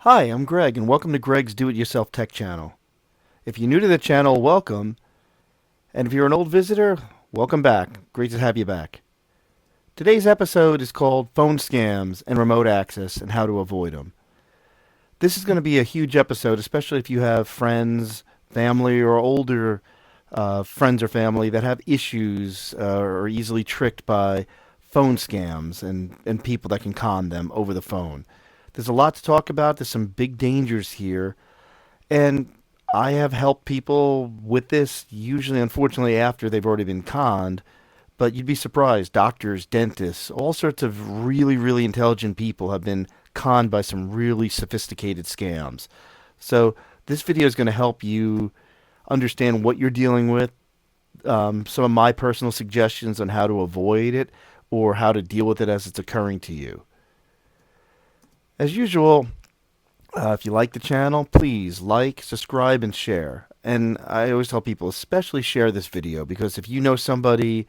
Hi, I'm Greg, and welcome to Greg's Do-It-Yourself Tech Channel. If you're new to the channel, welcome, and if you're an old visitor, welcome back. Great to have you back. Today's episode is called Phone Scams and Remote Access and How to Avoid Them. This is going to be a huge episode, especially if you have friends, family, or older friends or family that have issues or are easily tricked by phone scams and people that can con them over the phone. There's a lot to talk about. There's some big dangers here. And I have helped people with this, usually, unfortunately, after they've already been conned. But you'd be surprised. Doctors, dentists, all sorts of really, really intelligent people have been conned by some really sophisticated scams. So this video is going to help you understand what you're dealing with, some of my personal suggestions on how to avoid it or how to deal with it as it's occurring to you. As usual, if you like the channel, please like, subscribe, and share. And I always tell people, especially share this video, because if you know somebody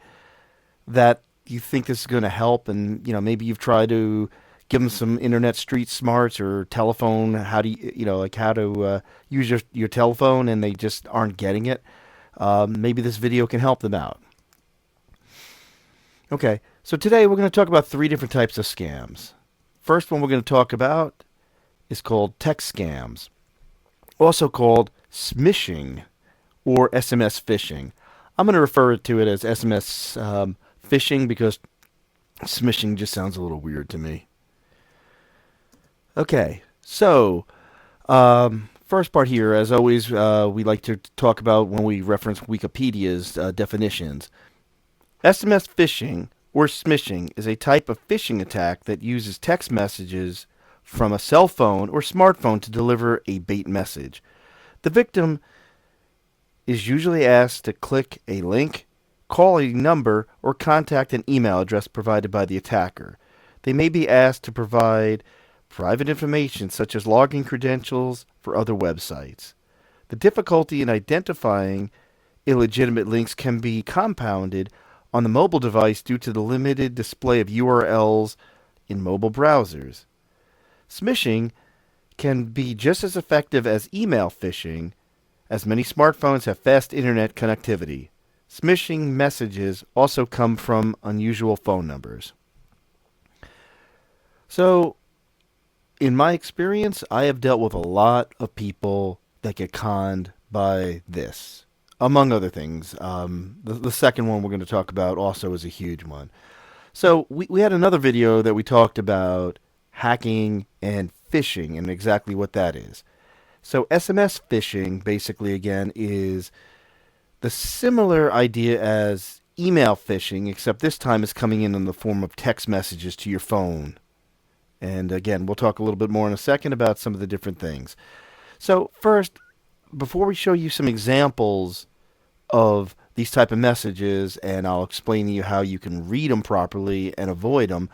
that you think this is going to help, and maybe you've tried to give them some internet street smarts or telephone, how do like how to use your telephone, and they just aren't getting it, maybe this video can help them out. Okay, so today we're going to talk about 3 different types of scams. First one we're going to talk about is called text scams, also called smishing or SMS phishing. I'm going to refer to it as SMS phishing because smishing just sounds a little weird to me. Okay, so first part here, as always, we like to talk about when we reference Wikipedia's definitions. SMS phishing or smishing is a type of phishing attack that uses text messages from a cell phone or smartphone to deliver a bait message. The victim is usually asked to click a link, call a number, or contact an email address provided by the attacker. They may be asked to provide private information such as login credentials for other websites. The difficulty in identifying illegitimate links can be compounded on the mobile device due to the limited display of URLs in mobile browsers. Smishing can be just as effective as email phishing, as many smartphones have fast internet connectivity. Smishing messages also come from unusual phone numbers. So, in my experience, I have dealt with a lot of people that get conned by this, among other things. The second one we're going to talk about also is a huge one. So we had another video that we talked about hacking and phishing and exactly what that is. So SMS phishing, basically, again, is the similar idea as email phishing, except this time it's coming in the form of text messages to your phone. And again, we'll talk a little bit more in a second about some of the different things. So first, before we show you some examples of these type of messages, and I'll explain to you how you can read them properly and avoid them,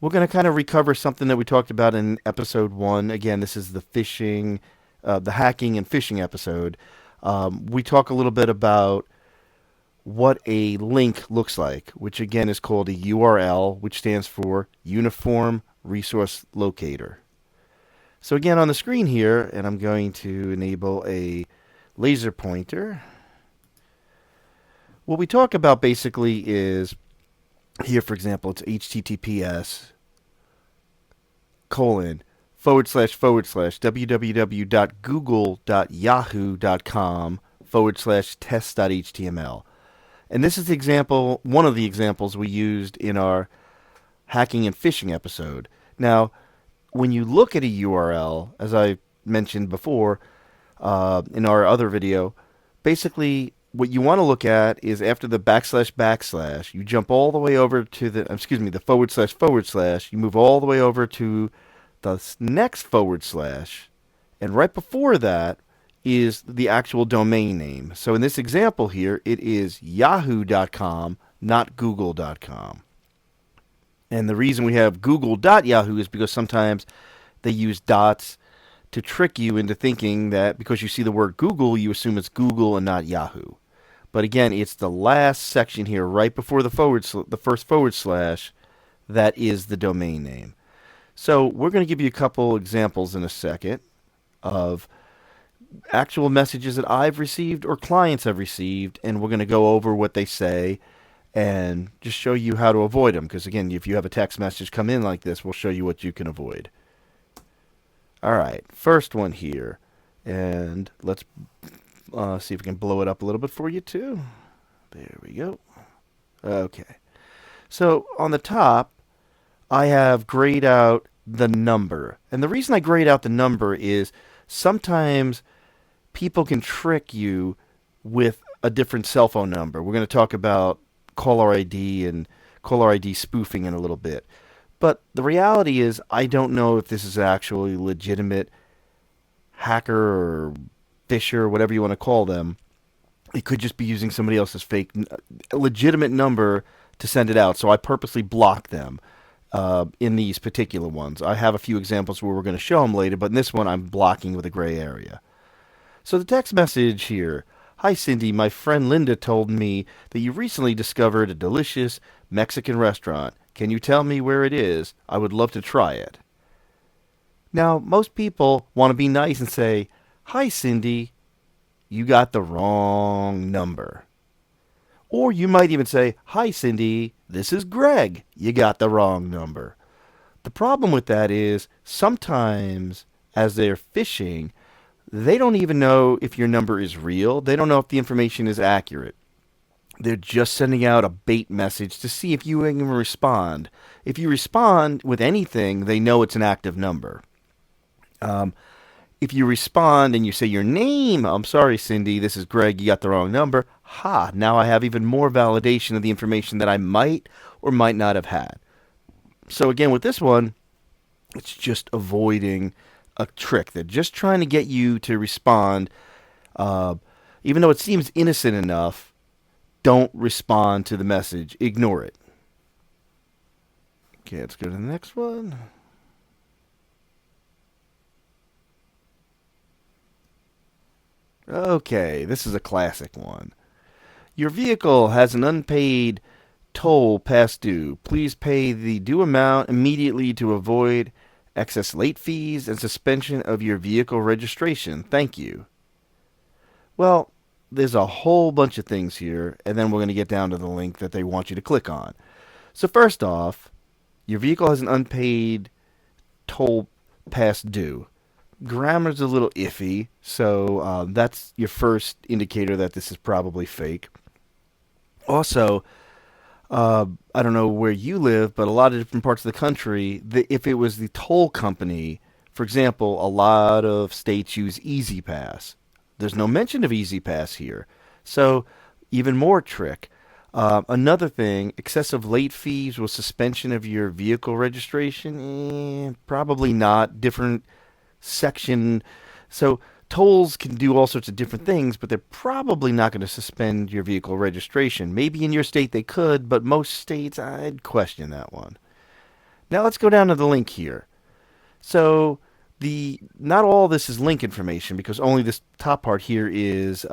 we're going to kind of recover something that we talked about in episode 1. Again, this is the phishing, the hacking and phishing episode. We talk a little bit about what a link looks like, which again is called a URL, which stands for Uniform Resource Locator. So again, on the screen here, and I'm going to enable a laser pointer. What we talk about basically is, here for example, it's https www.google.yahoo.com/test.html. And this is the example, one of the examples we used in our hacking and phishing episode. Now, when you look at a URL, as I mentioned before in our other video, basically what you want to look at is after the // you jump all the way over to the // you move all the way over to the next // and right before that is the actual domain name. So in this example here, it is yahoo.com, not google.com. And the reason we have google.yahoo is because sometimes they use dots to trick you into thinking that because you see the word Google, you assume it's Google and not Yahoo. But again, it's the last section here, right before the first // that is the domain name. So we're going to give you a couple examples in a second of actual messages that I've received or clients have received, and we're going to go over what they say and just show you how to avoid them. Because again, if you have a text message come in like this, we'll show you what you can avoid. All right, first one here, and let's see if we can blow it up a little bit for you too. There we go. Okay. So on the top, I have grayed out the number. And the reason I grayed out the number is sometimes people can trick you with a different cell phone number. We're going to talk about caller ID and caller ID spoofing in a little bit. But the reality is, I don't know if this is actually legitimate hacker or Fisher, whatever you want to call them. It could just be using somebody else's fake, legitimate number to send it out. So I purposely block them in these particular ones. I have a few examples where we're going to show them later, but in this one I'm blocking with a gray area. So the text message here. Hi Cindy, my friend Linda told me that you recently discovered a delicious Mexican restaurant. Can you tell me where it is? I would love to try it. Now, most people want to be nice and say, Hi Cindy, you got the wrong number. Or you might even say, Hi Cindy, this is Greg. You got the wrong number. The problem with that is sometimes as they're phishing, they don't even know if your number is real. They don't know if the information is accurate. They're just sending out a bait message to see if you even respond. If you respond with anything, they know it's an active number. If you respond and you say your name, I'm sorry, Cindy, this is Greg, you got the wrong number. Ha, now I have even more validation of the information that I might or might not have had. So again, with this one, it's just avoiding a trick. They're just trying to get you to respond. Even though it seems innocent enough, don't respond to the message. Ignore it. Okay, let's go to the next one. Okay, this is a classic one. Your vehicle has an unpaid toll past due. Please pay the due amount immediately to avoid excess late fees and suspension of your vehicle registration. Thank you. Well, there's a whole bunch of things here, and then we're going to get down to the link that they want you to click on. So first off, your vehicle has an unpaid toll past due. Grammar's a little iffy, so that's your first indicator that this is probably fake. Also, I don't know where you live, but a lot of different parts of the country, if it was the toll company, for example, a lot of states use Easy Pass. There's no mention of Easy Pass here. So, even more trick. Another thing, excessive late fees with suspension of your vehicle registration? Probably not. Different section. So tolls can do all sorts of different things, but they're probably not going to suspend your vehicle registration. Maybe in your state they could, but most states I'd question that one. Now let's go down to the link here. So not all this is link information because only this top part here is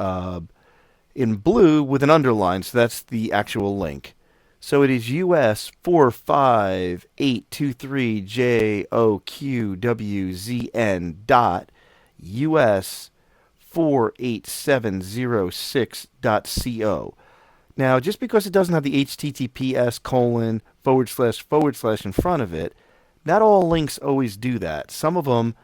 in blue with an underline, so that's the actual link. So it is US 45823JOQWZN dot US 48706.co. Now, just because it doesn't have the HTTPS colon / in front of it, not all links always do that. Some of them,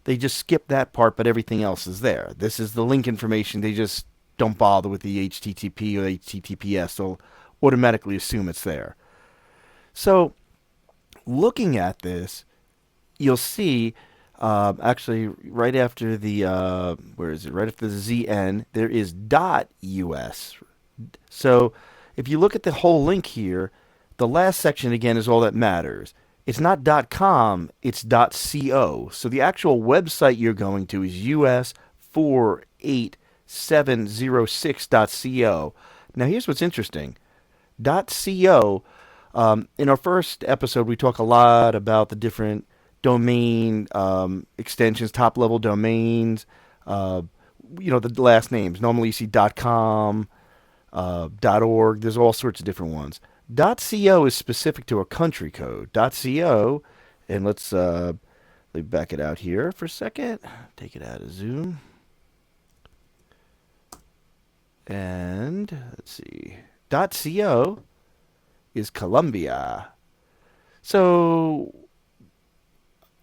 they just skip that part, but everything else is there. This is the link information. They just don't bother with the HTTP or HTTPS. They'll automatically assume it's there. So, looking at this, you'll see, actually, right after the, where is it? Right after the ZN, there is .us. So, if you look at the whole link here, the last section, again, is all that matters. It's not .com, it's .co. So, the actual website you're going to is us48706.co. Now, here's what's interesting. .co, in our first episode, we talk a lot about the different domain extensions, top-level domains, the last names. Normally you see .com, .org. There's all sorts of different ones. .co is specific to a country code. .co And let's back it out here for a second. Take it out of Zoom. And let's see. .co is Colombia. So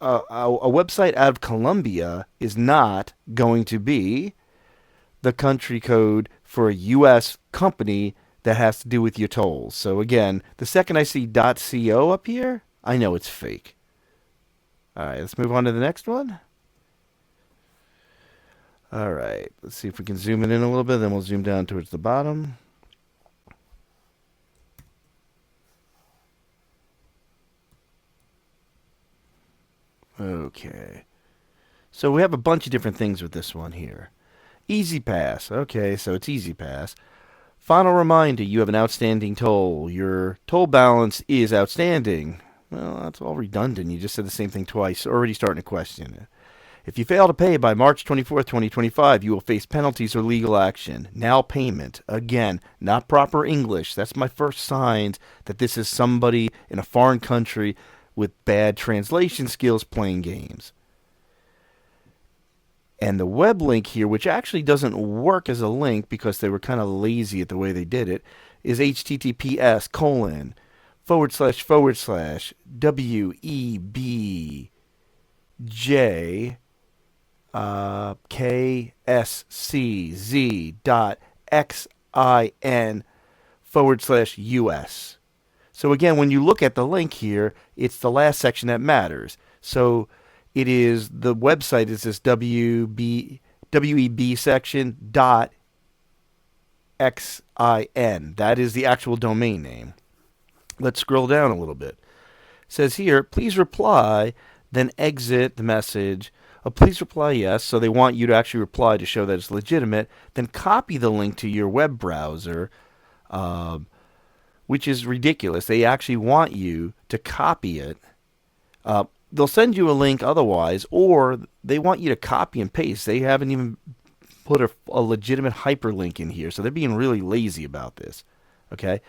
a website out of Colombia is not going to be the country code for a U.S. company that has to do with your tolls. So again, the second I see .co up here, I know it's fake. All right, let's move on to the next one. All right, let's see if we can zoom it in a little bit, then we'll zoom down towards the bottom. Okay. So we have a bunch of different things with this one here. Easy Pass. Okay, so it's Easy Pass. Final reminder, you have an outstanding toll. Your toll balance is outstanding. Well, that's all redundant. You just said the same thing twice. Already starting to question it. If you fail to pay by March 24th, 2025, you will face penalties or legal action. Now payment. Again, not proper English. That's my first sign that this is somebody in a foreign country with bad translation skills playing games. And the web link here, which actually doesn't work as a link because they were kind of lazy at the way they did it, is https://webskz.xin/US. So again, when you look at the link here, it's the last section that matters. So it is the website is this WEB section .xin. That is the actual domain name. Let's scroll down a little bit. It says here, please reply, then exit the message. Please reply yes. So they want you to actually reply to show that it's legitimate. Then copy the link to your web browser, which is ridiculous. They actually want you to copy it. They'll send you a link otherwise, or they want you to copy and paste. They haven't even put a legitimate hyperlink in here, so they're being really lazy about this. Okay?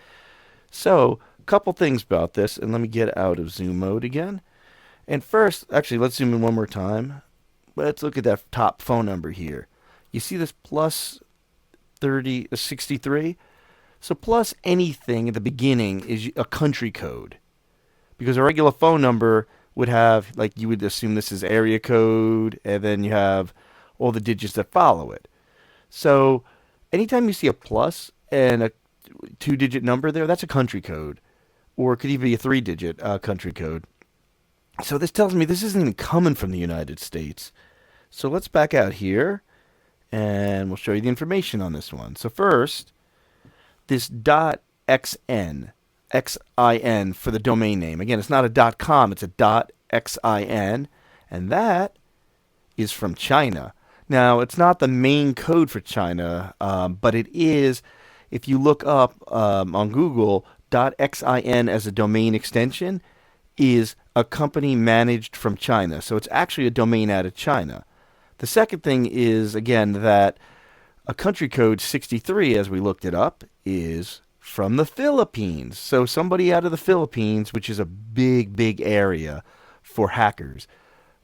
So, a couple things about this, and let me get out of Zoom mode again. And first, actually, let's zoom in one more time. Let's look at that top phone number here. You see this plus 63? So plus anything at the beginning is a country code. Because a regular phone number would have, like, you would assume this is area code, and then you have all the digits that follow it. So anytime you see a plus and a 2-digit number there, that's a country code. Or it could even be a 3-digit country code. So this tells me this isn't even coming from the United States. So let's back out here, and we'll show you the information on this one. So first, this .xn. XIN for the domain name. Again, it's not a .com, it's a .xin, and that is from China. Now, it's not the main code for China, but it is, if you look up on Google, .xin as a domain extension is a company managed from China. So it's actually a domain out of China. The second thing is, again, that a country code 63, as we looked it up, is from the Philippines. So somebody out of the Philippines, which is a big, big area for hackers.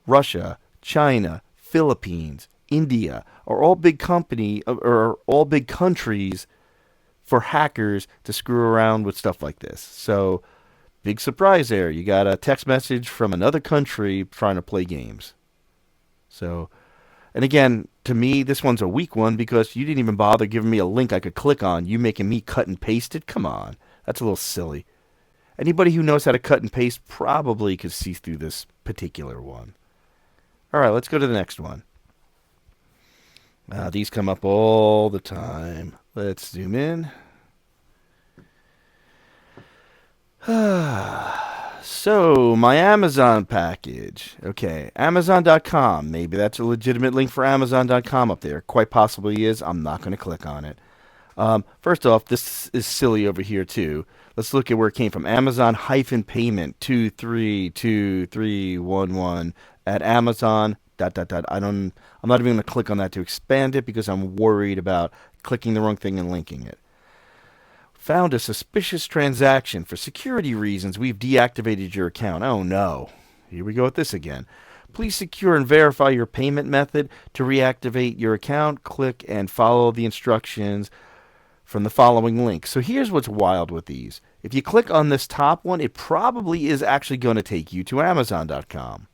Russia, China, Philippines, India are all big all big countries for hackers to screw around with stuff like this. So big surprise there. You got a text message from another country trying to play games. So, and again, to me, this one's a weak one because you didn't even bother giving me a link I could click on. You making me cut and paste it? Come on. That's a little silly. Anybody who knows how to cut and paste probably could see through this particular one. All right, let's go to the next one. These come up all the time. Let's zoom in. So, my Amazon package. Okay, Amazon.com. Maybe that's a legitimate link for Amazon.com up there. Quite possibly is. I'm not going to click on it. First off, this is silly over here, too. Let's look at where it came from. Amazon-payment 232311 at Amazon. I'm not even going to click on that to expand it because I'm worried about clicking the wrong thing and linking it. Found a suspicious transaction. For security reasons, we've deactivated your account. Oh, no. Here we go with this again. Please secure and verify your payment method. To reactivate your account, click and follow the instructions from the following link. So here's what's wild with these. If you click on this top one, it probably is actually going to take you to Amazon.com.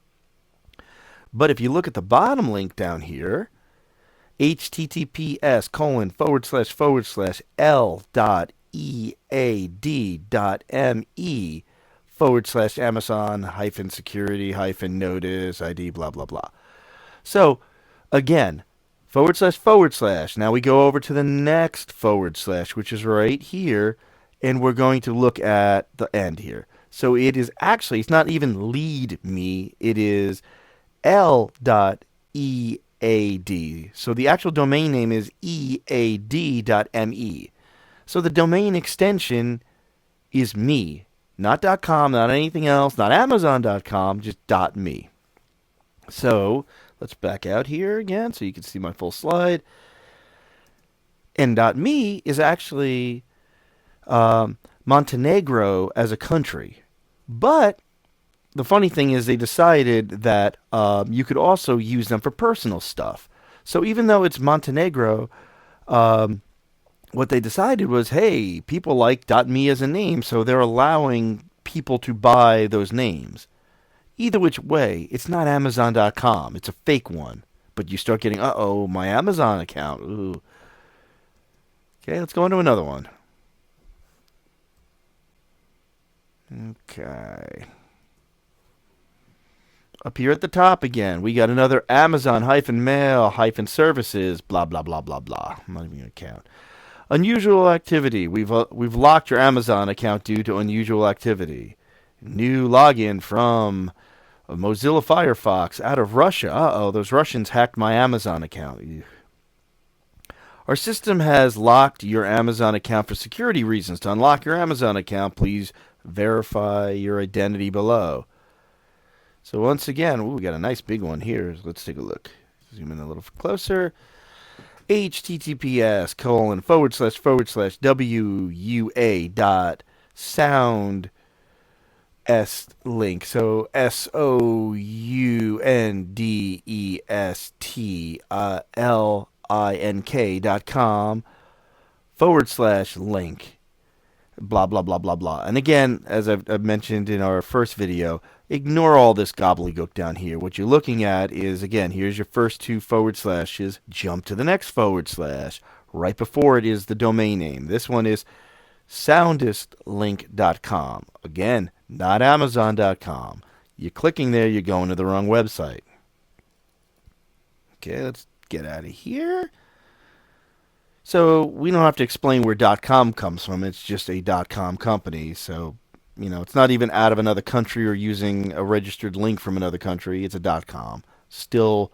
But if you look at the bottom link down here, https://l.ead.me/Amazon-security-notice ID blah blah blah. So again, // Now we go over to the next // which is right here, and we're going to look at the end here. So it is actually, it's not even lead me, it is l.ead. So the actual domain name is ead.me. So the domain extension is me, not .com, not anything else, not Amazon.com, just .me. So let's back out here again so you can see my full slide. And .me is actually Montenegro as a country. But the funny thing is they decided that you could also use them for personal stuff. So even though it's Montenegro, what they decided was, hey, people like .me as a name, so they're allowing people to buy those names. Either which way, it's not Amazon.com. It's a fake one. But you start getting, uh-oh, my Amazon account. Ooh. Okay, let's go on to another one. Okay. Up here at the top again, we got another Amazon-mail-services, blah, blah, blah, blah, blah. I'm not even going to count. Unusual activity. We've locked your Amazon account due to unusual activity. New login from Mozilla Firefox out of Russia. Uh-oh, those Russians hacked my Amazon account. Ew. Our system has locked your Amazon account for security reasons. To unlock your Amazon account, please verify your identity below. So once again, we got a nice big one here. Let's take a look. Zoom in a little closer. https://wua.sound link. So soundestlink.com/link. Blah, blah, blah, blah, blah. And again, as I've mentioned in our first video, ignore all this gobbledygook down here. What you're looking at is, again, here's your first two // jump to the next // right before it is the domain name. This one is soundestlink.com. Again, not Amazon.com. You're clicking there, you're going to the wrong website. Okay, let's get out of here. So we don't have to explain where .com comes from. It's just a .com company. So, it's not even out of another country or using a registered link from another country. It's a .com. Still,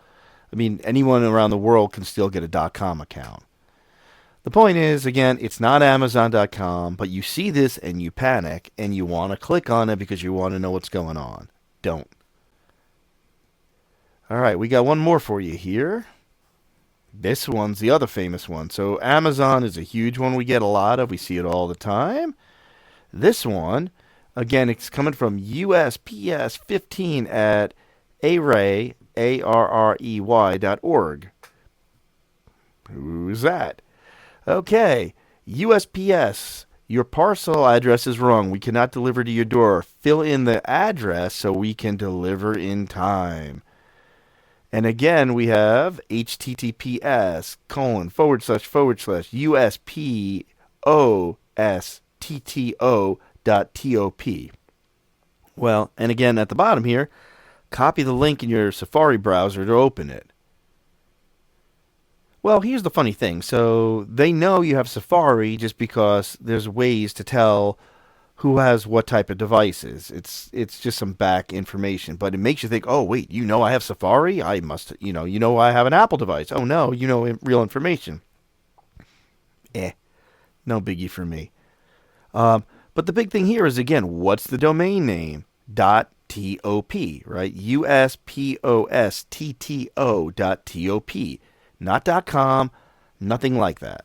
anyone around the world can still get a .com account. The point is, again, it's not Amazon.com, but you see this and you panic and you want to click on it because you want to know what's going on. Don't. All right, we got one more for you here. This one's the other famous one. So Amazon is a huge one we get a lot of. We see it all the time. This one, again, it's coming from USPS 15 at arrey.org. Who's that? Okay, USPS, your parcel address is wrong. We cannot deliver to your door. Fill in the address so we can deliver in time. And again, we have https://USPOSTTO.top. Well, and again, at the bottom here, copy the link in your Safari browser to open it. Well, here's the funny thing. So they know you have Safari just because there's ways to tell who has what type of devices. It's just some back information, but it makes you think, oh, wait, I have Safari? I must, I have an Apple device. Oh, no, real information. No biggie for me. But the big thing here is, again, what's the domain name? .top, right? USPOSTTO.top. Not .com, nothing like that.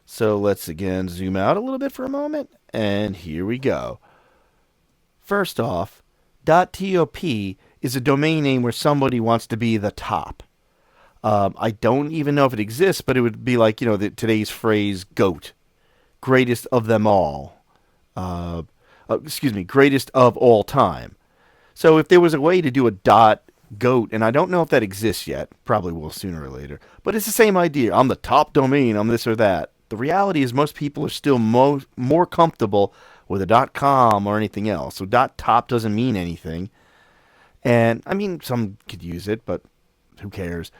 So let's again zoom out a little bit for a moment, and here we go. First off, .top is a domain name where somebody wants to be the top. I don't even know if it exists, but it would be like, today's phrase, GOAT, greatest of them all. Greatest of all time. So if there was a way to do a .goat, and I don't know if that exists yet, probably will sooner or later, but it's the same idea. I'm the top domain, I'm this or that. The reality is most people are still more comfortable with a .com or anything else. So .top doesn't mean anything. And, I mean, some could use it, but who cares?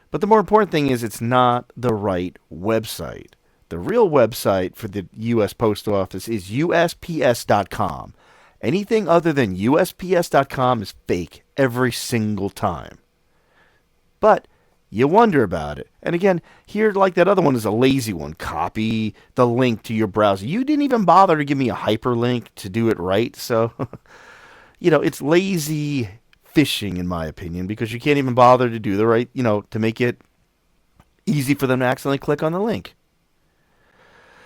But the more important thing is it's not the right website. The real website for the U.S. Post Office is USPS.com. Anything other than USPS.com is fake every single time. But you wonder about it. And again, here, like that other one, is a lazy one. Copy the link to your browser. You didn't even bother to give me a hyperlink to do it right. So, it's lazy phishing, in my opinion, because you can't even bother to do the right, to make it easy for them to accidentally click on the link.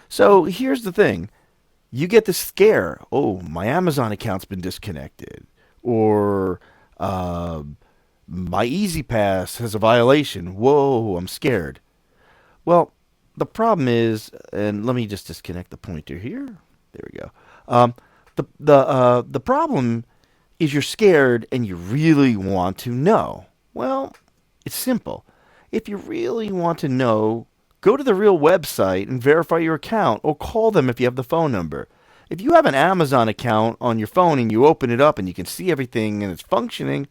So here's the thing. You get the scare. Oh, my Amazon account's been disconnected. Or my EasyPass has a violation. Whoa, I'm scared. Well, the problem is, and let me just disconnect the pointer here. There we go. The problem is you're scared and you really want to know. Well, it's simple. If you really want to know, go to the real website and verify your account, or call them if you have the phone number. If you have an Amazon account on your phone and you open it up and you can see everything and it's functioning,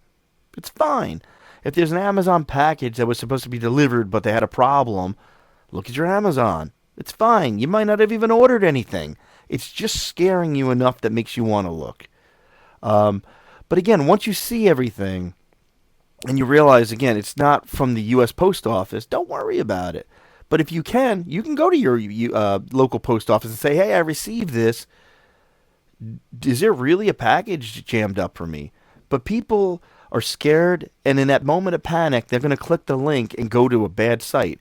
it's fine. If there's an Amazon package that was supposed to be delivered but they had a problem, look at your Amazon. It's fine. You might not have even ordered anything. It's just scaring you enough that makes you want to look. But again, once you see everything and you realize, again, it's not from the U.S. Post Office, don't worry about it. But if you can go to your local post office and say, hey, I received this. Is there really a package jammed up for me? But people are scared, and in that moment of panic, they're going to click the link and go to a bad site.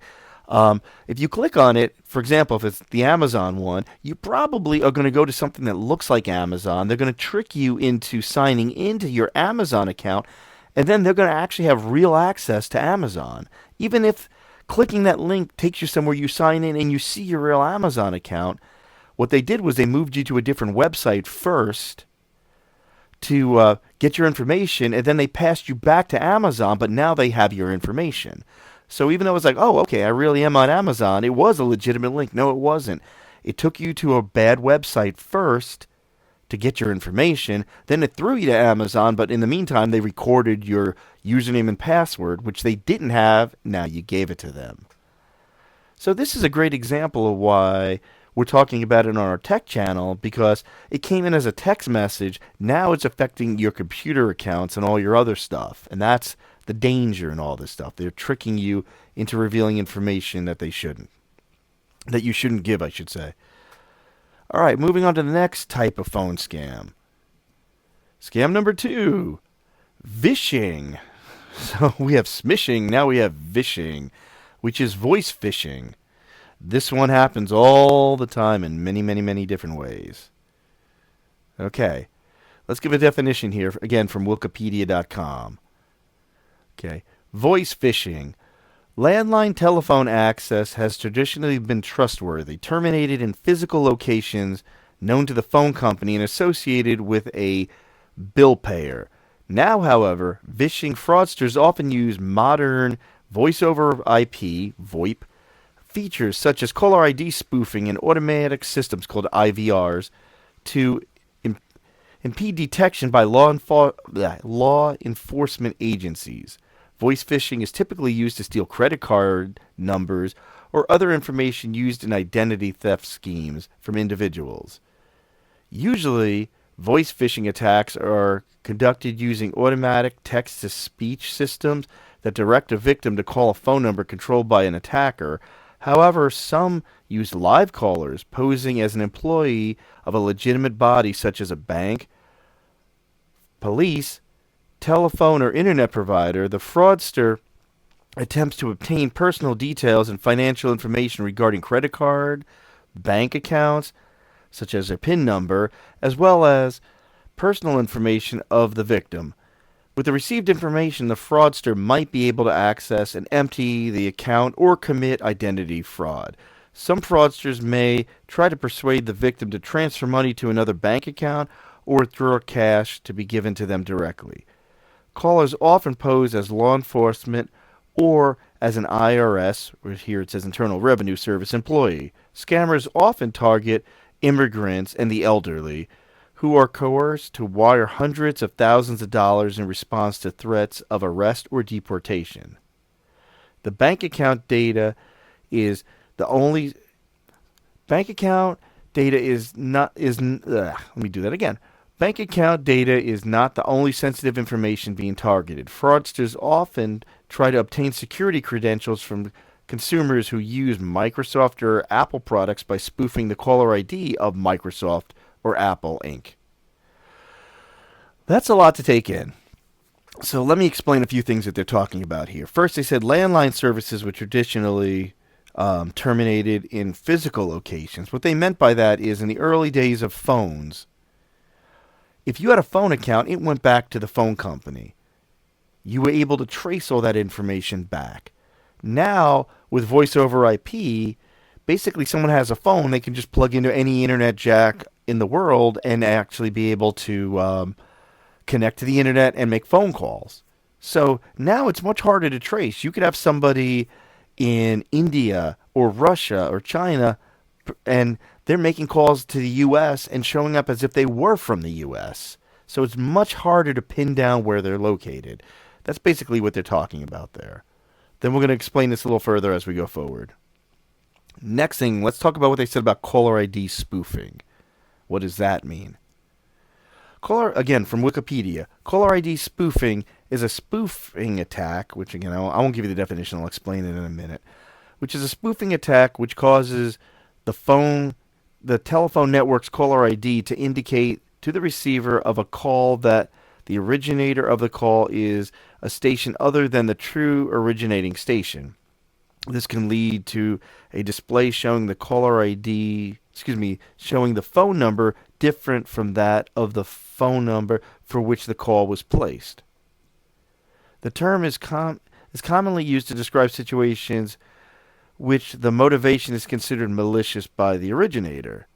If you click on it, for example, if it's the Amazon one, you probably are going to go to something that looks like Amazon. They're going to trick you into signing into your Amazon account, and then they're going to actually have real access to Amazon. Even if clicking that link takes you somewhere, you sign in and you see your real Amazon account, what they did was they moved you to a different website first to get your information, and then they passed you back to Amazon, but now they have your information. So even though it's like, oh, okay, I really am on Amazon, it was a legitimate link. No, it wasn't. It took you to a bad website first to get your information. Then it threw you to Amazon, but in the meantime, they recorded your username and password, which they didn't have. Now you gave it to them. So this is a great example of why we're talking about it on our tech channel, because it came in as a text message. Now it's affecting your computer accounts and all your other stuff. And that's the danger in all this stuff. They're tricking you into revealing information that they shouldn't. That you shouldn't give, I should say. All right, moving on to the next type of phone scam. Scam number 2, phishing. So we have smishing, now we have phishing, which is voice phishing. This one happens all the time in many, many, many different ways. Okay, let's give a definition here, again from Wikipedia.com. Okay, voice phishing. Landline telephone access has traditionally been trustworthy, terminated in physical locations known to the phone company and associated with a bill payer. Now, however, phishing fraudsters often use modern voice over IP, VoIP, features such as caller ID spoofing and automatic systems called IVRs to impede detection by law enforcement agencies. Voice phishing is typically used to steal credit card numbers or other information used in identity theft schemes from individuals. Usually, voice phishing attacks are conducted using automatic text-to-speech systems that direct a victim to call a phone number controlled by an attacker. However, some use live callers posing as an employee of a legitimate body such as a bank, police, telephone, or internet provider. The fraudster attempts to obtain personal details and financial information regarding credit card, bank accounts, such as their PIN number, as well as personal information of the victim. With the received information, the fraudster might be able to access and empty the account or commit identity fraud. Some fraudsters may try to persuade the victim to transfer money to another bank account or withdraw cash to be given to them directly. Callers often pose as law enforcement or as an IRS, or here it says Internal Revenue Service employee. Scammers often target immigrants and the elderly, who are coerced to wire hundreds of thousands of dollars in response to threats of arrest or deportation. The bank account data is the only bank account data is not is let me do that again. Bank account data is not the only sensitive information being targeted. Fraudsters often try to obtain security credentials from consumers who use Microsoft or Apple products by spoofing the caller ID of Microsoft or Apple Inc. That's a lot to take in. So let me explain a few things that they're talking about here. First, they said landline services were traditionally terminated in physical locations. What they meant by that is in the early days of phones, if you had a phone account, it went back to the phone company. You were able to trace all that information back. Now, with voice over IP, basically someone has a phone, they can just plug into any internet jack in the world and actually be able to connect to the internet and make phone calls. So now it's much harder to trace. You could have somebody in India or Russia or China, and they're making calls to the U.S. and showing up as if they were from the U.S. So it's much harder to pin down where they're located. That's basically what they're talking about there. Then we're going to explain this a little further as we go forward. Next thing, let's talk about what they said about caller ID spoofing. What does that mean? Caller, again, from Wikipedia, caller ID spoofing is a spoofing attack, which again, I won't give you the definition, I'll explain it in a minute, which is a spoofing attack which causes the telephone network's caller ID to indicate to the receiver of a call that the originator of the call is a station other than the true originating station. This can lead to a display showing the caller ID, showing the phone number different from that of the phone number for which the call was placed. The term is commonly used to describe situations which the motivation is considered malicious by the originator.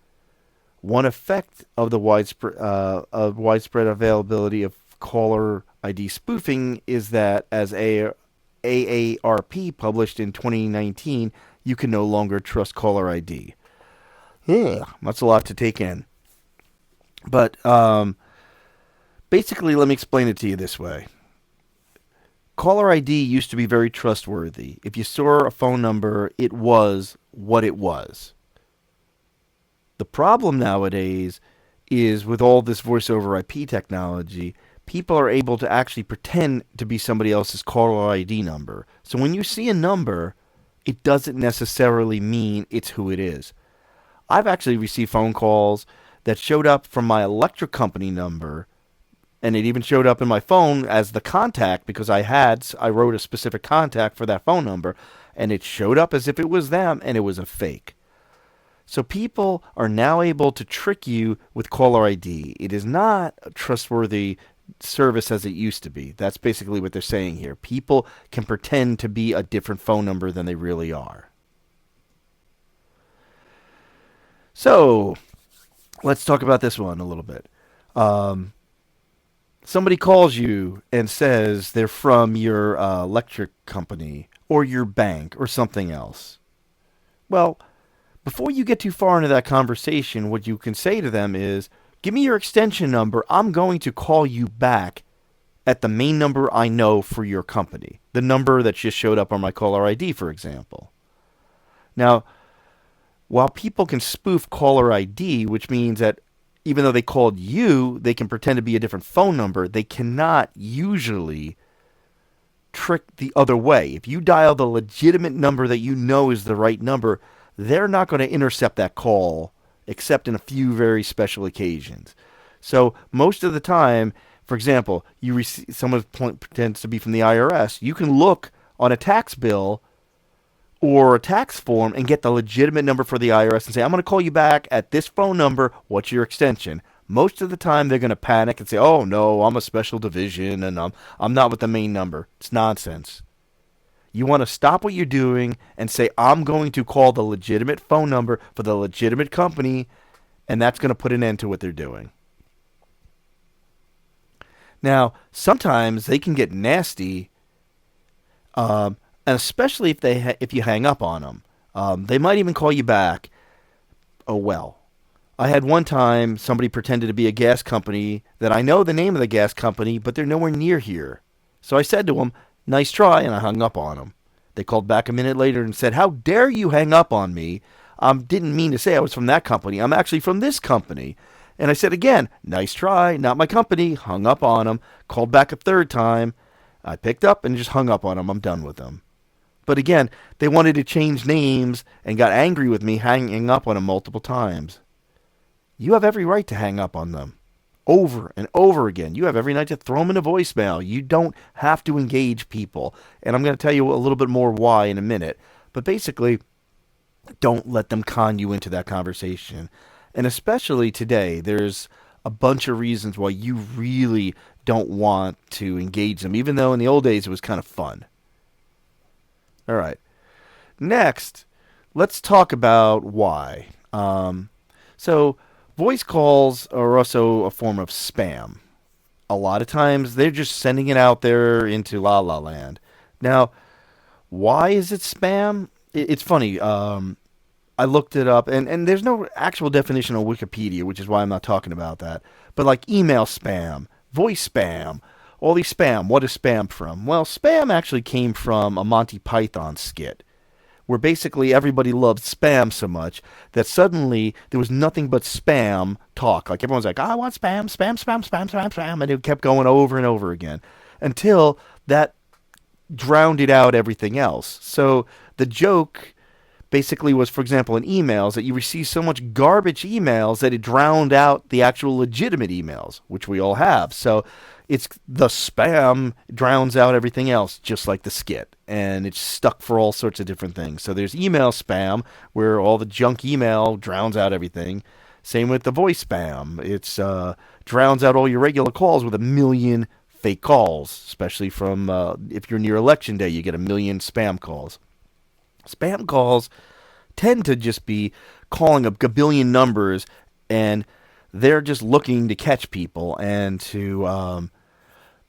One effect of the widespread availability of caller ID spoofing is that, as AARP published in 2019, you can no longer trust caller ID. Yeah, that's a lot to take in. But basically, let me explain it to you this way. Caller ID used to be very trustworthy. If you saw a phone number, it was what it was. The problem nowadays is with all this voice over IP technology, people are able to actually pretend to be somebody else's caller ID number. So when you see a number, it doesn't necessarily mean it's who it is. I've actually received phone calls that showed up from my electric company number, and it even showed up in my phone as the contact because I wrote a specific contact for that phone number, and it showed up as if it was them, and it was a fake. So people are now able to trick you with caller ID. It is not a trustworthy service as it used to be. That's basically what they're saying here. People can pretend to be a different phone number than they really are. So let's talk about this one a little bit. Somebody calls you and says they're from your electric company or your bank or something else. Well, before you get too far into that conversation, what you can say to them is, give me your extension number. I'm going to call you back at the main number I know for your company. The number that just showed up on my caller ID, for example. Now, while people can spoof caller ID, which means that even though they called you, they can pretend to be a different phone number, they cannot usually trick the other way. If you dial the legitimate number that you know is the right number, they're not going to intercept that call except in a few very special occasions. So most of the time, for example, someone pretends to be from the IRS, you can look on a tax bill or a tax form and get the legitimate number for the IRS and say, I'm going to call you back at this phone number. What's your extension? most of the time they're going to panic and say, "Oh no, I'm a special division and I'm not with the main number." It's nonsense. You want to stop what you're doing and say, "I'm going to call the legitimate phone number for the legitimate company," and that's going to put an end to what they're doing. Now, sometimes they can get nasty, and especially if you hang up on them. They might even call you back. Oh well. I had one time somebody pretended to be a gas company that I know the name of the gas company, but they're nowhere near here. So I said to them, "Nice try," and I hung up on them. They called back a minute later and said, "How dare you hang up on me? Didn't mean to say I was from that company. I'm actually from this company." And I said again, "Nice try, not my company." Hung up on them. Called back a third time. I picked up and just hung up on them. I'm done with them. But again, they wanted to change names and got angry with me hanging up on them multiple times. You have every right to hang up on them over and over again. You have every right to throw them in a voicemail. You don't have to engage people. And I'm going to tell you a little bit more why in a minute. But basically, don't let them con you into that conversation. And especially today, there's a bunch of reasons why you really don't want to engage them, even though in the old days it was kind of fun. All right. Next, let's talk about why. So, voice calls are also a form of spam. A lot of times they're just sending it out there into la la land. Now, why is it spam? It's funny. I looked it up, and there's no actual definition on Wikipedia, which is why I'm not talking about that. But like email spam, voice spam, all these spam. What is spam from? Well, spam actually came from a Monty Python skit, where basically everybody loved spam so much that suddenly there was nothing but spam talk. Like everyone's like, "I want spam, spam, spam, spam, spam, spam," and it kept going over and over again until that drowned it out everything else. So the joke basically was, for example, in emails, that you receive so much garbage emails that it drowned out the actual legitimate emails, which we all have. So it's the spam drowns out everything else, just like the skit. And it's stuck for all sorts of different things. So there's email spam, where all the junk email drowns out everything. Same with the voice spam. It's drowns out all your regular calls with a million fake calls, especially from if you're near election day, you get a million spam calls. Spam calls tend to just be calling a billion numbers, and they're just looking to catch people and to,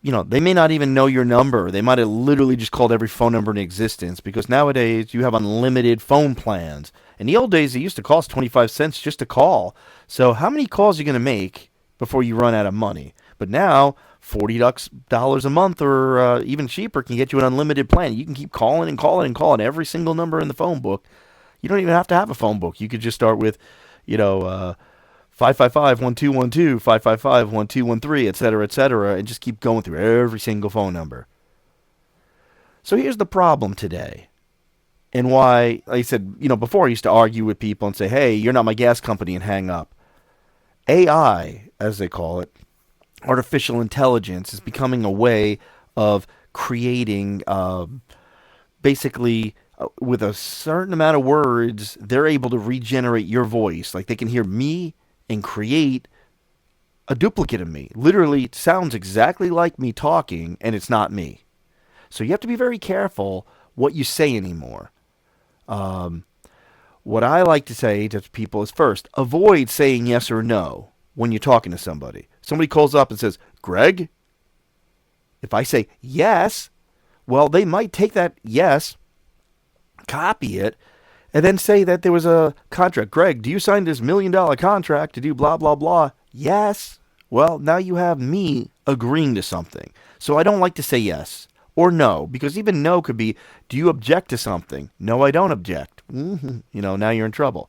they may not even know your number. They might have literally just called every phone number in existence, because nowadays you have unlimited phone plans. In the old days, it used to cost 25 cents just to call. So how many calls are you going to make before you run out of money? But now, $40 a month or even cheaper can get you an unlimited plan. You can keep calling and calling and calling every single number in the phone book. You don't even have to have a phone book. You could just start with, 555-1212, 555-1213, et cetera, and just keep going through every single phone number. So here's the problem today. And why, like I said, before I used to argue with people and say, "Hey, you're not my gas company," and hang up. AI, as they call it, artificial intelligence, is becoming a way of creating, basically, with a certain amount of words, they're able to regenerate your voice. Like they can hear me and create a duplicate of me. Literally, it sounds exactly like me talking, and it's not me. So you have to be very careful what you say anymore. What I like to say to people is, first, avoid saying yes or no when you're talking to somebody. Somebody calls up and says, "Greg?" If I say yes, well, they might take that yes, copy it, and then say that there was a contract. "Greg, do you sign this $1 million contract to do blah, blah, blah?" Yes. Well, now you have me agreeing to something. So I don't like to say yes or no, because even no could be, "Do you object to something?" "No, I don't object." Now you're in trouble.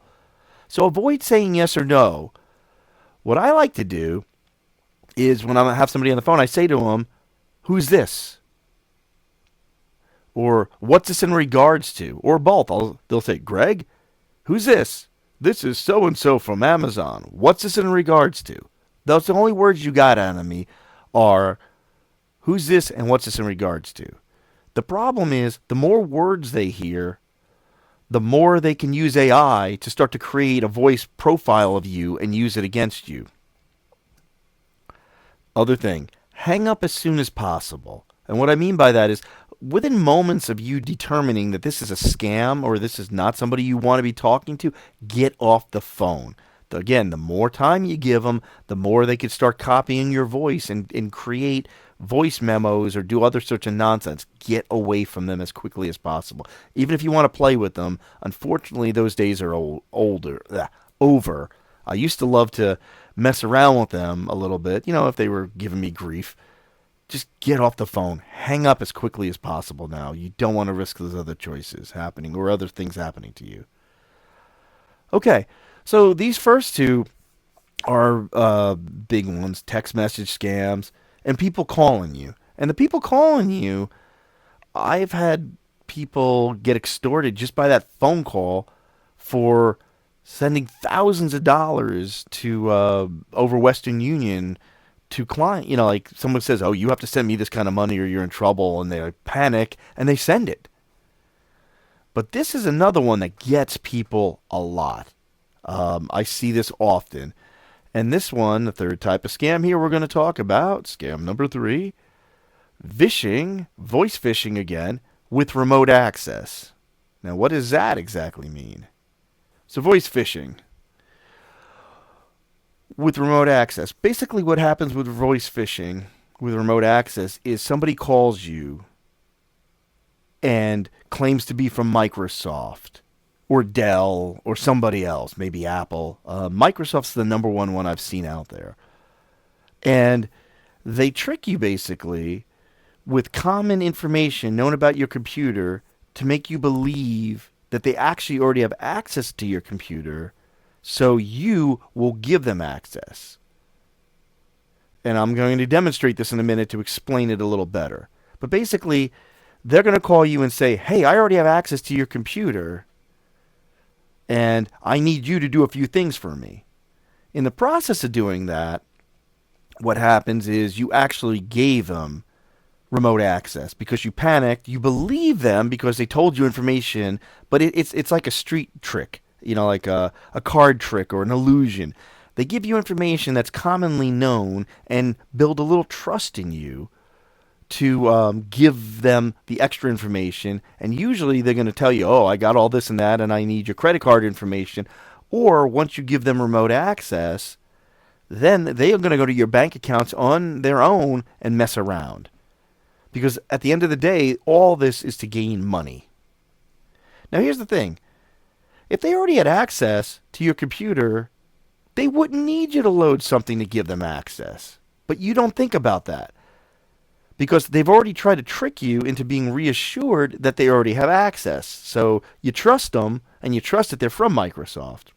So avoid saying yes or no. What I like to do is, when I have somebody on the phone, I say to them, "Who's this?" Or, "What's this in regards to?" Or both. They'll say, "Greg, who's this?" "This is so-and-so from Amazon. What's this in regards to?" Those the only words you got out of me are, "Who's this?" and "What's this in regards to?" The problem is, the more words they hear, the more they can use AI to start to create a voice profile of you and use it against you. Other thing, hang up as soon as possible. And what I mean by that is within moments of you determining that this is a scam or this is not somebody you want to be talking to, get off the phone. Again, the more time you give them, the more they could start copying your voice and create voice memos or do other sorts of nonsense. Get away from them as quickly as possible. Even if you want to play with them, unfortunately, those days are over. I used to love to mess around with them a little bit, if they were giving me grief. Just get off the phone. Hang up as quickly as possible now. You don't want to risk those other choices happening or other things happening to you. Okay, so these first two are big ones, text message scams and people calling you. And the people calling you, I've had people get extorted just by that phone call for sending thousands of dollars to over Western Union to client. Like someone says, "Oh, you have to send me this kind of money or you're in trouble," and they panic and they send it. But this is another one that gets people a lot. I see this often. And this one, the third type of scam here we're going to talk about, scam number 3, phishing, voice phishing again, with remote access. Now, what does that exactly mean? So voice phishing with remote access. Basically what happens with voice phishing with remote access is somebody calls you and claims to be from Microsoft or Dell or somebody else, maybe Apple. Microsoft's the number one I've seen out there. And they trick you basically with common information known about your computer to make you believe that they actually already have access to your computer, so you will give them access. And I'm going to demonstrate this in a minute to explain it a little better. But basically, they're going to call you and say, "Hey, I already have access to your computer, and I need you to do a few things for me." In the process of doing that, what happens is you actually gave them remote access because you panicked. You believe them because they told you information, but it's like a street trick, like a card trick or an illusion. They give you information that's commonly known and build a little trust in you to give them the extra information. And usually they're going to tell you, "Oh, I got all this and that, and I need your credit card information." Or once you give them remote access, then they are going to go to your bank accounts on their own and mess around. Because at the end of the day, all this is to gain money. Now, here's the thing. If they already had access to your computer, they wouldn't need you to load something to give them access. But you don't think about that, because they've already tried to trick you into being reassured that they already have access. So you trust them, and you trust that they're from Microsoft.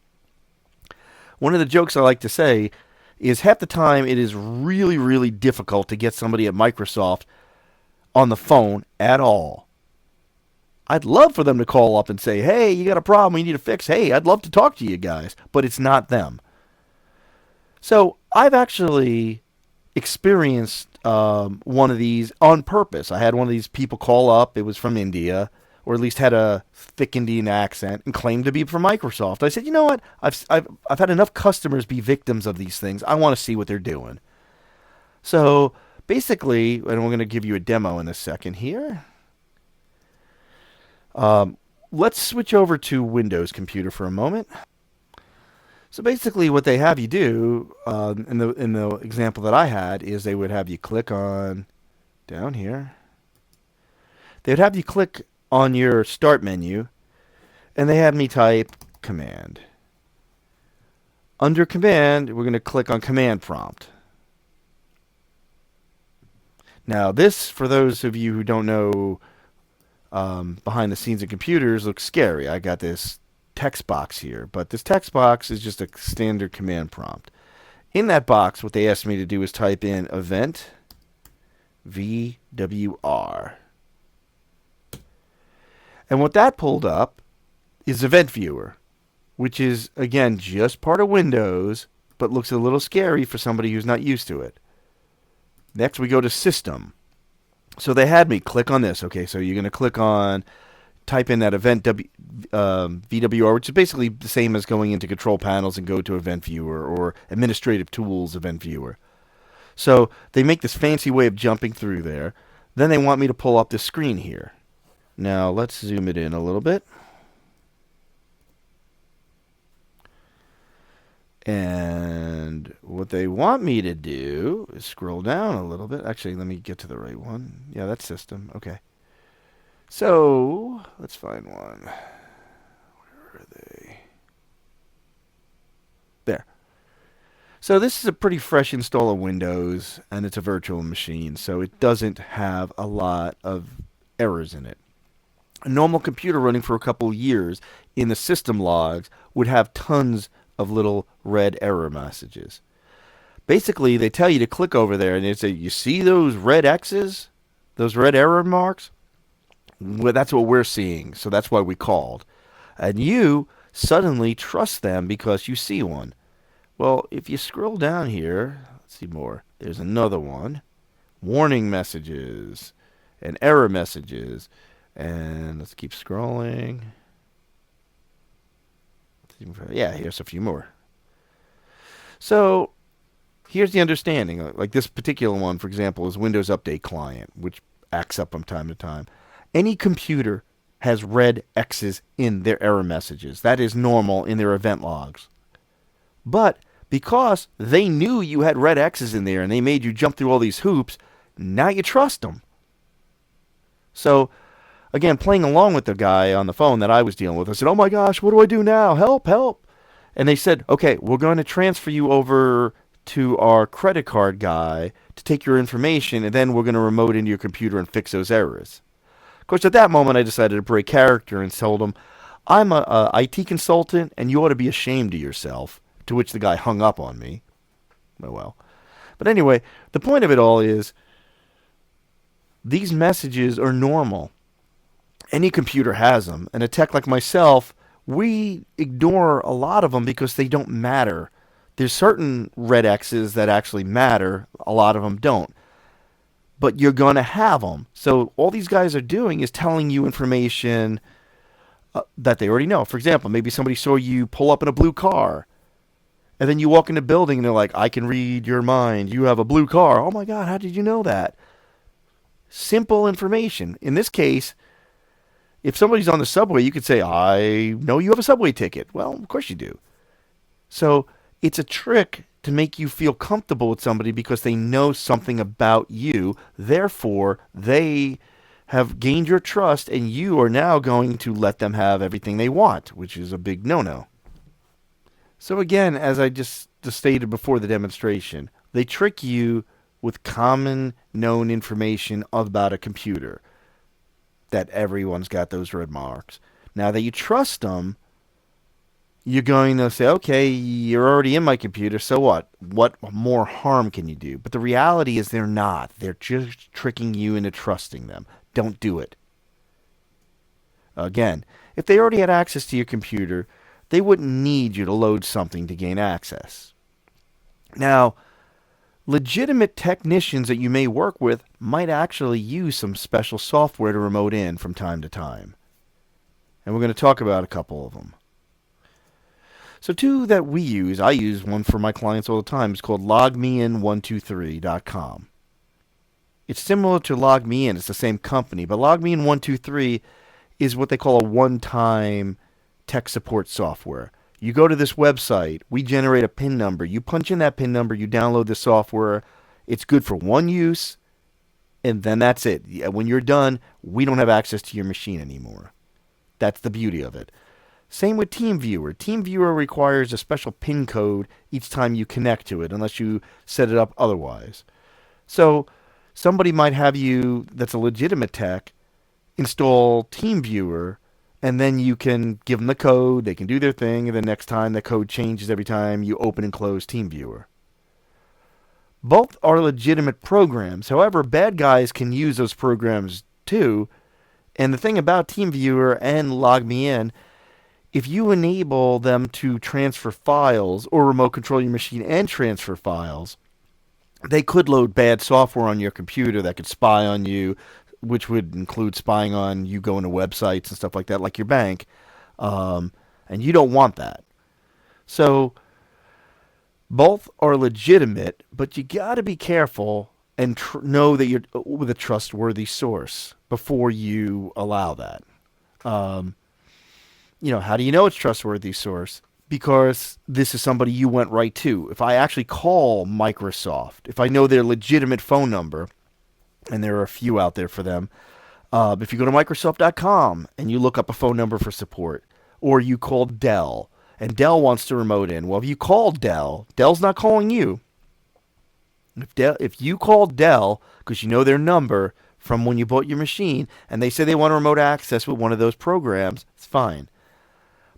One of the jokes I like to say is half the time it is really, really difficult to get somebody at Microsoft on the phone at all. I'd love for them to call up and say, "Hey, you got a problem we need to fix. Hey, I'd love to talk to you guys." But it's not them. So I've actually experienced one of these on purpose. I had one of these people call up. It was from India, or at least had a thick Indian accent, and claimed to be from Microsoft. I said, "You know what? I've had enough customers be victims of these things. I want to see what they're doing." So basically, and we're going to give you a demo in a second here. Let's switch over to Windows computer for a moment. So basically what they have you do, in the example that I had, is they would have you click on, down here, they would have you click on your start menu, and they had me type command. Under command, we're going to click on command prompt. Now this, for those of you who don't know behind the scenes of computers, looks scary. I got this text box here, but this text box is just a standard command prompt. In that box, what they asked me to do is type in event VWR. And what that pulled up is Event Viewer, which is, again, just part of Windows, but looks a little scary for somebody who's not used to it. Next, we go to System. So they had me click on this. Okay, so you're going to click on, type in that Event VWR, which is basically the same as going into Control Panels and go to Event Viewer, or Administrative Tools Event Viewer. So they make this fancy way of jumping through there. Then they want me to pull up this screen here. Now let's zoom it in a little bit. And what they want me to do is scroll down a little bit. Actually, let me get to the right one. Yeah, that's system. Okay. So let's find one. Where are they? There. So this is a pretty fresh install of Windows, and it's a virtual machine, so it doesn't have a lot of errors in it. A normal computer running for a couple of years in the system logs would have tons of little red error messages. Basically, they tell you to click over there, and they say, you see those red X's? Those red error marks? Well, that's what we're seeing, so that's why we called. And you suddenly trust them because you see one. Well, if you scroll down here, let's see more. There's another one. Warning messages and error messages. And let's keep scrolling. Yeah, here's a few more. So here's the understanding. Like this particular one, for example, is Windows Update Client, which acts up from time to time. Any computer has red X's in their error messages. That is normal in their event logs. But because they knew you had red X's in there and they made you jump through all these hoops, now you trust them. So, again, playing along with the guy on the phone that I was dealing with, I said, oh my gosh, what do I do now? Help, help. And they said, okay, we're going to transfer you over to our credit card guy to take your information, and then we're going to remote into your computer and fix those errors. Of course, at that moment, I decided to break character and told him, I'm a IT consultant, and you ought to be ashamed of yourself. To which the guy hung up on me. Oh well. But anyway, the point of it all is these messages are normal. Any computer has them. And a tech like myself, we ignore a lot of them because they don't matter. There's certain red X's that actually matter. A lot of them don't. But you're going to have them. So all these guys are doing is telling you information that they already know. For example, maybe somebody saw you pull up in a blue car. And then you walk in the building and they're like, I can read your mind. You have a blue car. Oh my God, how did you know that? Simple information. In this case, if somebody's on the subway, you could say, I know you have a subway ticket. Well, of course you do. So it's a trick to make you feel comfortable with somebody because they know something about you. Therefore, they have gained your trust and you are now going to let them have everything they want, which is a big no-no. So again, as I just stated before the demonstration, they trick you with common known information about a computer. That everyone's got those red marks. Now that you trust them, you're going to say, okay, you're already in my computer, so what? What more harm can you do? But the reality is they're not. They're just tricking you into trusting them. Don't do it. Again, if they already had access to your computer, they wouldn't need you to load something to gain access. Now, legitimate technicians that you may work with might actually use some special software to remote in from time to time. And we're going to talk about a couple of them. So two that we use, I use one for my clients all the time. It's called logmein123.com. It's similar to LogMeIn. It's the same company. But LogMeIn123 is what they call a one-time tech support software. You go to this website, we generate a PIN number. You punch in that PIN number, you download the software. It's good for one use, and then that's it. When you're done, we don't have access to your machine anymore. That's the beauty of it. Same with TeamViewer. TeamViewer requires a special PIN code each time you connect to it, unless you set it up otherwise. So somebody might have you, that's a legitimate tech, install TeamViewer, and then you can give them the code, they can do their thing, and the next time the code changes every time you open and close TeamViewer. Both are legitimate programs. However, bad guys can use those programs too. And the thing about TeamViewer and LogMeIn, if you enable them to transfer files or remote control your machine and transfer files, they could load bad software on your computer that could spy on you, which would include spying on you going to websites and stuff like that, like your bank. And you don't want that. So Both are legitimate, but you got to be careful and know that you're with a trustworthy source before you allow that. Um, how do you know it's a trustworthy source? Because this is somebody you went right to. If I actually call Microsoft, if I know their legitimate phone number, and there are a few out there for them, if you go to Microsoft.com and you look up a phone number for support, or you call Dell, and Dell wants to remote in. Well, if you call Dell, Dell's not calling you. If you call Dell because you know their number from when you bought your machine, and they say they want remote access with one of those programs, it's fine.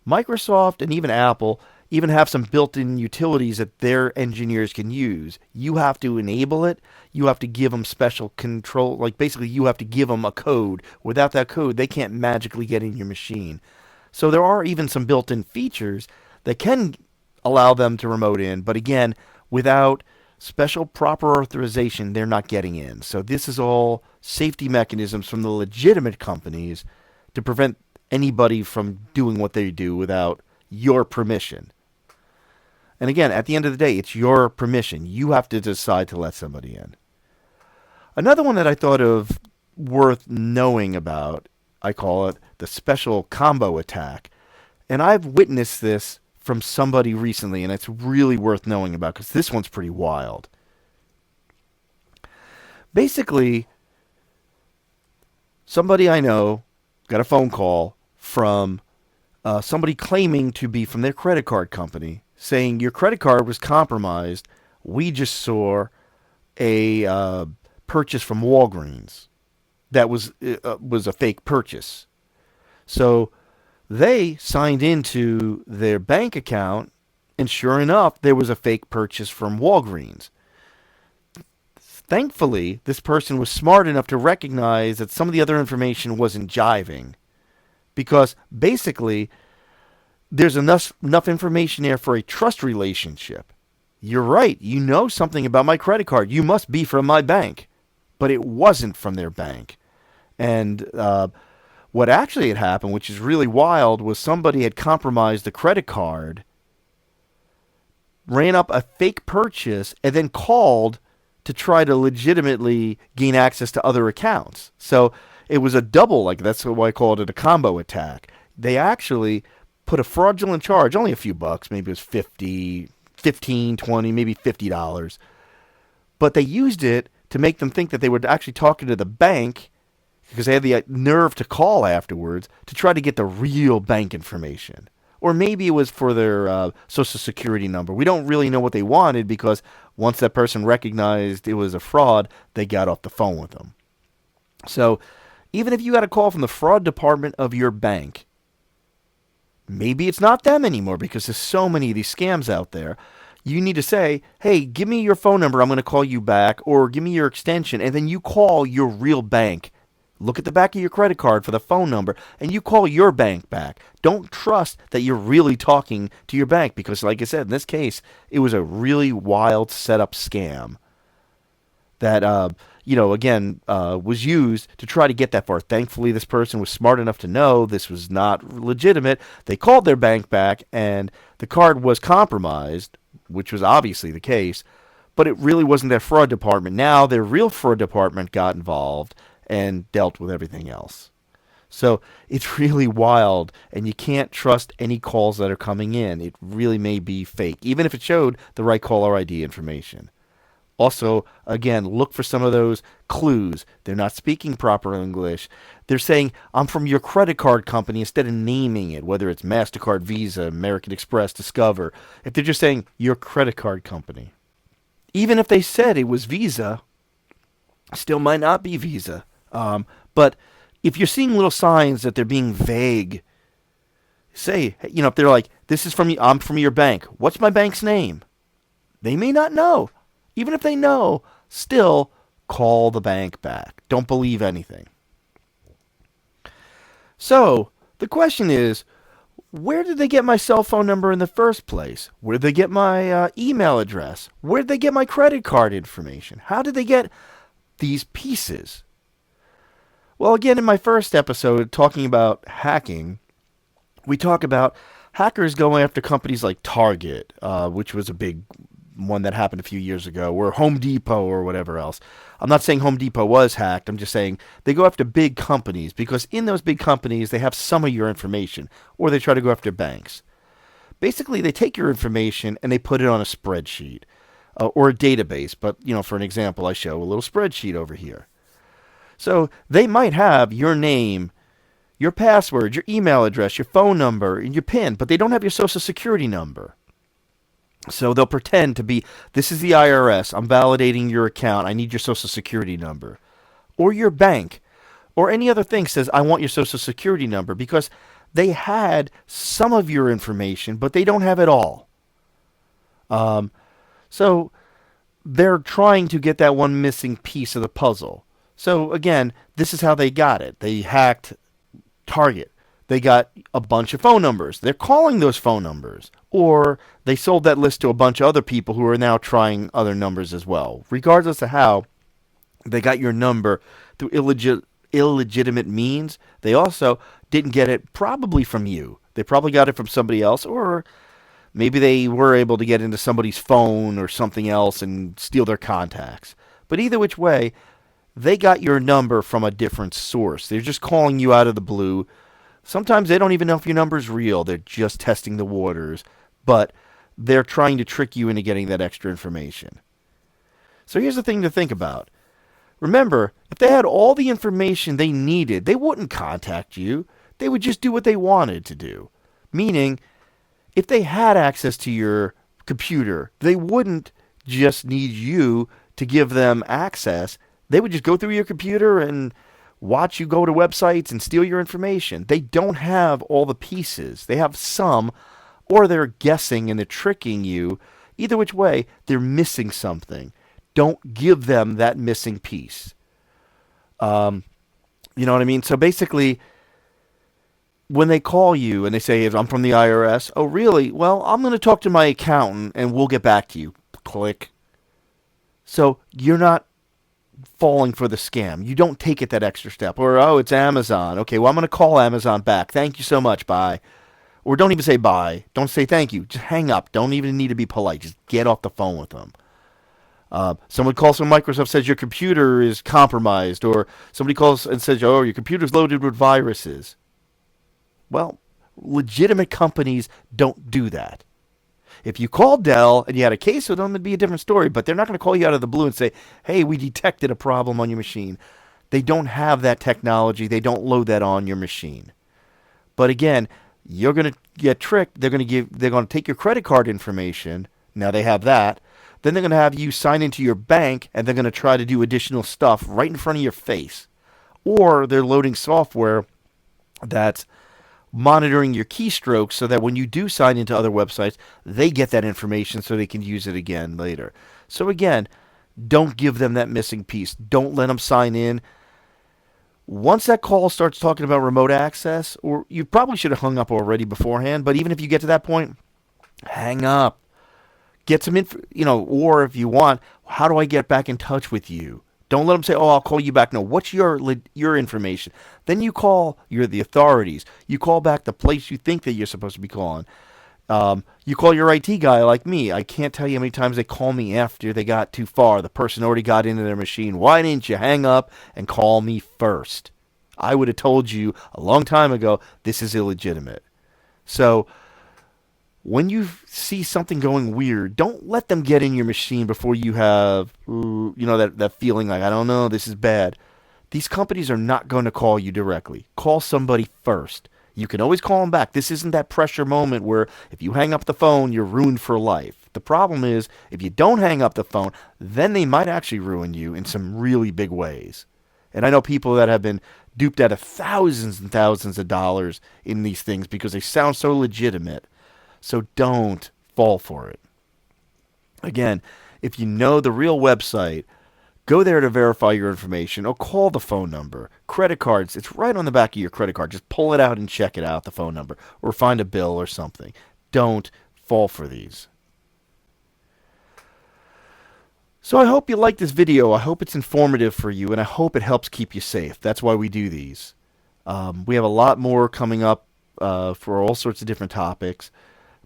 Microsoft and even Apple even have some built-in utilities that their engineers can use. You have to enable it. You have to give them special control. Like basically you have to give them a code. Without that code, they can't magically get in your machine. So there are even some built-in features that can allow them to remote in. But again, without special proper authorization, they're not getting in. So this is all safety mechanisms from the legitimate companies to prevent anybody from doing what they do without your permission. And again, at the end of the day, it's your permission. You have to decide to let somebody in. Another one that I thought of worth knowing about, I call it the special combo attack. And I've witnessed this from somebody recently, and it's really worth knowing about because this one's pretty wild. Basically, somebody I know got a phone call from somebody claiming to be from their credit card company, saying your credit card was compromised. We just saw a purchase from Walgreens that was a fake purchase. So they signed into their bank account, and sure enough, there was a fake purchase from Walgreens. Thankfully, this person was smart enough to recognize that some of the other information wasn't jiving, because basically there's enough information there for a trust relationship. You're right. You know something about my credit card. You must be from my bank. But it wasn't from their bank. And what actually had happened, which is really wild, was somebody had compromised the credit card, ran up a fake purchase, and then called to try to legitimately gain access to other accounts. So it was a double, like that's why I called it a combo attack. They actually put a fraudulent charge, only a few bucks, maybe it was 50, 15, 20, maybe $50. But they used it to make them think that they were actually talking to the bank because they had the nerve to call afterwards to try to get the real bank information. Or maybe it was for their social security number. We don't really know what they wanted because once that person recognized it was a fraud, they got off the phone with them. So even if you got a call from the fraud department of your bank, maybe it's not them anymore because there's so many of these scams out there. You need to say, hey, give me your phone number. I'm going to call you back, or give me your extension. And then you call your real bank. Look at the back of your credit card for the phone number, and you call your bank back. Don't trust that you're really talking to your bank because, like I said, in this case, it was a really wild setup scam that, was used to try to get that far. Thankfully, this person was smart enough to know this was not legitimate. They called their bank back, and the card was compromised, which was obviously the case, but it really wasn't their fraud department. Now their real fraud department got involved and dealt with everything else. So it's really wild, and you can't trust any calls that are coming in. It really may be fake, even if it showed the right caller ID information. Also, again, look for some of those clues. They're not speaking proper English. They're saying, I'm from your credit card company instead of naming it, whether it's MasterCard, Visa, American Express, Discover. If they're just saying, your credit card company. Even if they said it was Visa, still might not be Visa. But if you're seeing little signs that they're being vague, say, if they're like, this is from, I'm from your bank. What's my bank's name? They may not know. Even if they know, still call the bank back. Don't believe anything. So, the question is, where did they get my cell phone number in the first place? Where did they get my email address? Where did they get my credit card information? How did they get these pieces? Well, again, in my first episode, talking about hacking, we talk about hackers going after companies like Target, which was a big one that happened a few years ago, or Home Depot or whatever else. I'm not saying Home Depot was hacked. I'm just saying they go after big companies because in those big companies they have some of your information, or they try to go after banks. Basically, they take your information and they put it on a spreadsheet or a database. But, for an example, I show a little spreadsheet over here. So they might have your name, your password, your email address, your phone number, and your PIN, but they don't have your social security number. So they'll pretend to be, this is the IRS, I'm validating your account, I need your social security number. Or your bank, or any other thing says, I want your social security number, because they had some of your information, but they don't have it all. So they're trying to get that one missing piece of the puzzle. So again, this is how they got it. They hacked Target. They got a bunch of phone numbers. They're calling those phone numbers. Or they sold that list to a bunch of other people who are now trying other numbers as well. Regardless of how they got your number through illegitimate means, they also didn't get it probably from you. They probably got it from somebody else, or maybe they were able to get into somebody's phone or something else and steal their contacts. But either which way, they got your number from a different source. They're just calling you out of the blue. Sometimes they don't even know if your number's real. They're just testing the waters. But they're trying to trick you into getting that extra information. So here's the thing to think about. Remember, if they had all the information they needed, they wouldn't contact you. They would just do what they wanted to do. Meaning, if they had access to your computer, they wouldn't just need you to give them access. They would just go through your computer and watch you go to websites and steal your information. They don't have all the pieces. They have some, or they're guessing and they're tricking you. Either which way, they're missing something. Don't give them that missing piece. You know what I mean? So basically, when they call you and they say, I'm from the IRS, oh, really? Well, I'm going to talk to my accountant and we'll get back to you. Click. So you're not falling for the scam. You don't take it that extra step. Or, oh, it's Amazon. Okay, well, I'm going to call Amazon back. Thank you so much. Bye. Or don't even say bye. Don't say thank you. Just hang up. Don't even need to be polite. Just get off the phone with them. Someone calls from Microsoft, says your computer is compromised. Or somebody calls and says, oh, your computer's loaded with viruses. Well, legitimate companies don't do that. If you called Dell and you had a case with them, it'd be a different story. But they're not going to call you out of the blue and say, hey, we detected a problem on your machine. They don't have that technology. They don't load that on your machine. But again, you're going to get tricked. They're going to take your credit card information. Now they have that. Then they're going to have you sign into your bank, and they're going to try to do additional stuff right in front of your face. Or they're loading software that's monitoring your keystrokes so that when you do sign into other websites, they get that information so they can use it again later. So again, don't give them that missing piece. Don't let them sign in. Once that call starts talking about remote access, or you probably should have hung up already beforehand, but even if you get to that point, hang up. Get some info, or if you want, how do I get back in touch with you? Don't let them say, oh, I'll call you back. No, what's your information? Then you call the authorities. You call back the place you think that you're supposed to be calling. You call your IT guy like me. I can't tell you how many times they call me after they got too far. The person already got into their machine. Why didn't you hang up and call me first? I would have told you a long time ago, this is illegitimate. So when you see something going weird, don't let them get in your machine before you have, that feeling like, I don't know, this is bad. These companies are not going to call you directly. Call somebody first. You can always call them back. This isn't that pressure moment where if you hang up the phone, you're ruined for life. The problem is, if you don't hang up the phone, then they might actually ruin you in some really big ways. And I know people that have been duped out of thousands and thousands of dollars in these things because they sound so legitimate. So don't fall for it. Again, if you know the real website, go there to verify your information or call the phone number. Credit cards, it's right on the back of your credit card. Just pull it out and check it out, the phone number, or find a bill or something. Don't fall for these. So I hope you like this video. I hope it's informative for you, and I hope it helps keep you safe. That's why we do these. We have a lot more coming up for all sorts of different topics.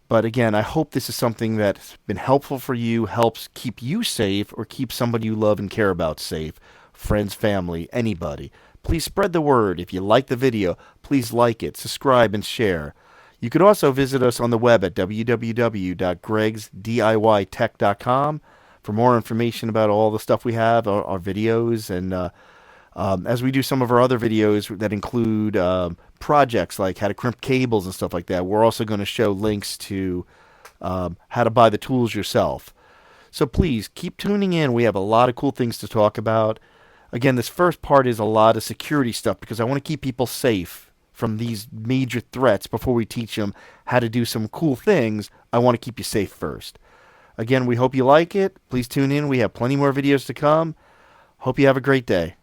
But again, I hope this is something that's been helpful for you, helps keep you safe, or keep somebody you love and care about safe. Friends, family, anybody. Please spread the word. If you like the video, please like it, subscribe, and share. You can also visit us on the web at www.gregsdiytech.com for more information about all the stuff we have, our videos, and as we do some of our other videos that include projects like how to crimp cables and stuff like that, we're also going to show links to how to buy the tools yourself. So please keep tuning in. We have a lot of cool things to talk about. Again, this first part is a lot of security stuff because I want to keep people safe from these major threats before we teach them how to do some cool things. I want to keep you safe first. Again, we hope you like it. Please tune in. We have plenty more videos to come. Hope you have a great day.